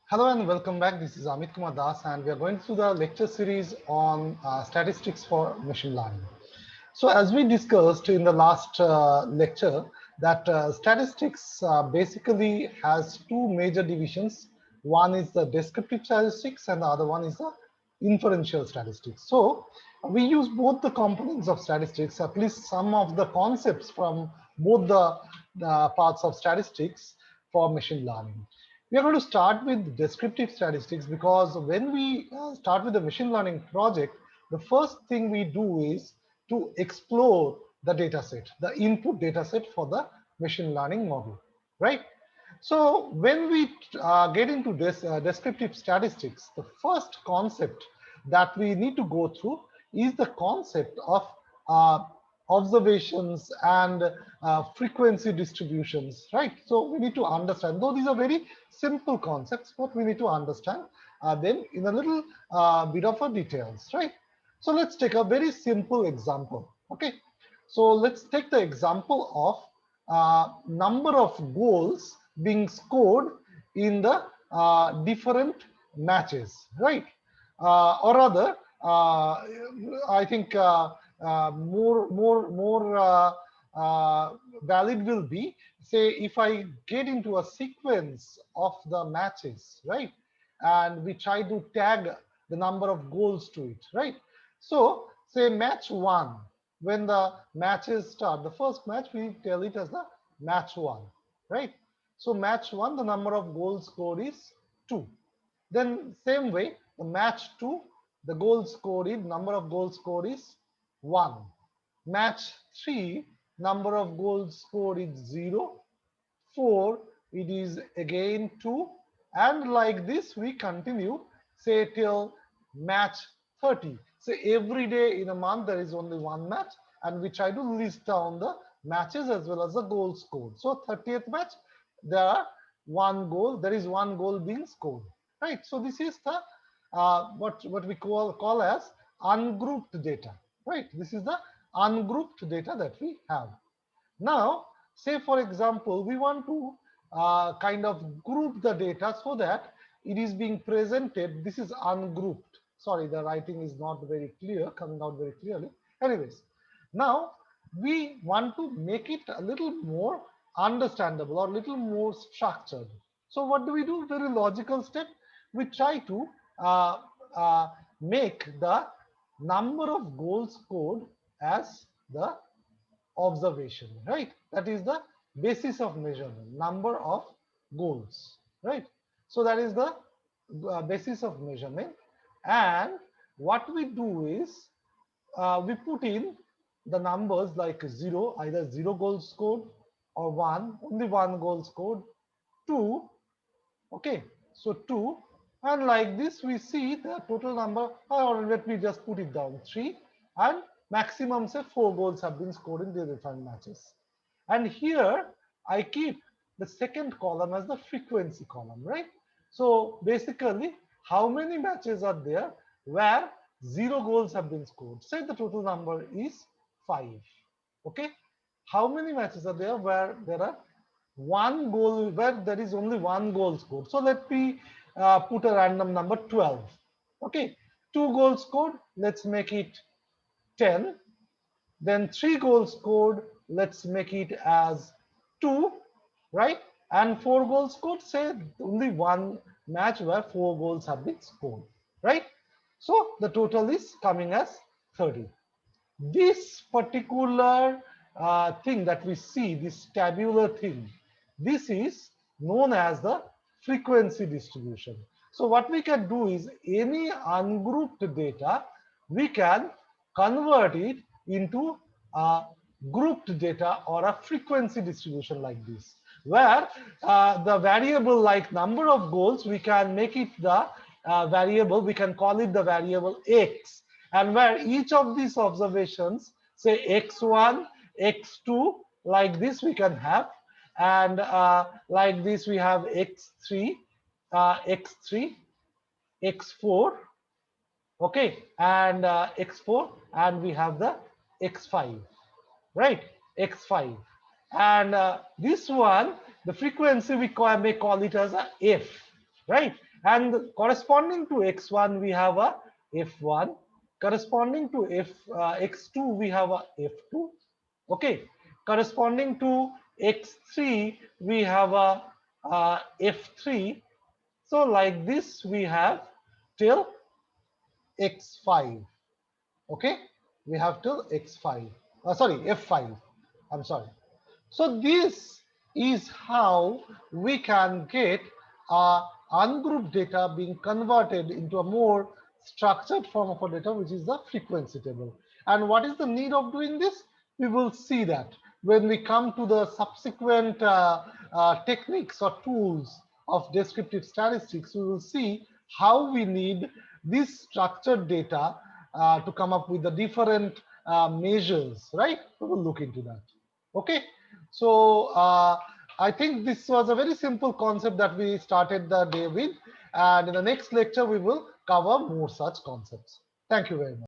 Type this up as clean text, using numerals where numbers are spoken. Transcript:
Hello and welcome back. This is Amit Kumar Das, and we are going through the lecture series on statistics for machine learning. So, as we discussed in the last lecture, that statistics basically has two major divisions. One is the descriptive statistics, and the other one is the inferential statistics. So, we use both the components of statistics, at least some of the concepts from both the parts of statistics for machine learning. We are going to start with descriptive statistics because when we start with the machine learning project, the first thing we do is to explore the data set, the input data set for the machine learning model, right? So when we get into this descriptive statistics, the first concept that we need to go through is the concept of uh, observations and frequency distributions, right? So we need to understand, though these are very simple concepts, but we need to understand them in a little bit of a details, right? So let's take a very simple example, okay? So let's take the example of number of goals being scored in the different matches, right? Or rather, I think more valid will be, say, if I get into a sequence of the matches, right, and we try to tag the number of goals to it, right? So say match one, when the matches start, the first match we tell it as the match one, right? So match one, the number of goals scored is 2. Then same way, the match 2, the goal scored is, number of goals scored is 1. Match 3, number of goals scored is 0. 4, it is again 2. And like this, we continue, say, till match 30. So every day in a month, there is only one match, and we try to list down the matches as well as the goals scored. So 30th match, there are one goal, there is one goal being scored, right? So this is the what we call as ungrouped data, right? This is the ungrouped data that we have. Now, say for example, we want to kind of group the data so that it is being presented. This is ungrouped. Sorry, the writing is not very clear, coming out very clearly. Anyways, now we want to make it a little more understandable or a little more structured. So what do we do? Very logical step. We try to uh, uh, make the number of goals scored as the observation, right? That is the basis of measurement, number of goals, right? So that is the basis of measurement. And what we do is we put in the numbers like 0, either 0 goals scored, or 1, only 1 goal scored, 2, okay, so 2, and like this we see the total number, or let me just put it down, 3, and maximum say 4 goals have been scored in the different matches. And here I keep the second column as the frequency column, right? So basically, how many matches are there where 0 goals have been scored? Say the total number is 5, okay? How many matches are there where there are one goal, where there is only one goal scored? So let me put a random number, 12, okay? 2 goals scored, let's make it 10. Then 3 goals scored, let's make it as 2, right? And 4 goals scored, say only one match where 4 goals have been scored, right? So the total is coming as 30. This particular thing that we see, this tabular thing, this is known as the frequency distribution. So what we can do is, any ungrouped data, we can convert it into a grouped data or a frequency distribution like this, where the variable like number of goals, we can make it the variable, we can call it the variable x, and where each of these observations, say x1, x2, like this we can have, and like this we have x3, x3, x4, okay, and x4, and we have the x5, right? X5. And this one, the frequency we may call it as a f, right? And corresponding to x1 we have a f1, corresponding to x2 we have a f2. Okay, corresponding to x3 we have a f3. So like this we have till x5. Okay, we have till x5, sorry, f5, I'm sorry. So this is how we can get ungrouped data being converted into a more structured form of a data, which is the frequency table. And what is the need of doing this? We will see that when we come to the subsequent techniques or tools of descriptive statistics. We will see how we need this structured data to come up with the different measures, right? We will look into that. Okay, so I think this was a very simple concept that we started the day with, and in the next lecture we will cover more such concepts. Thank you very much.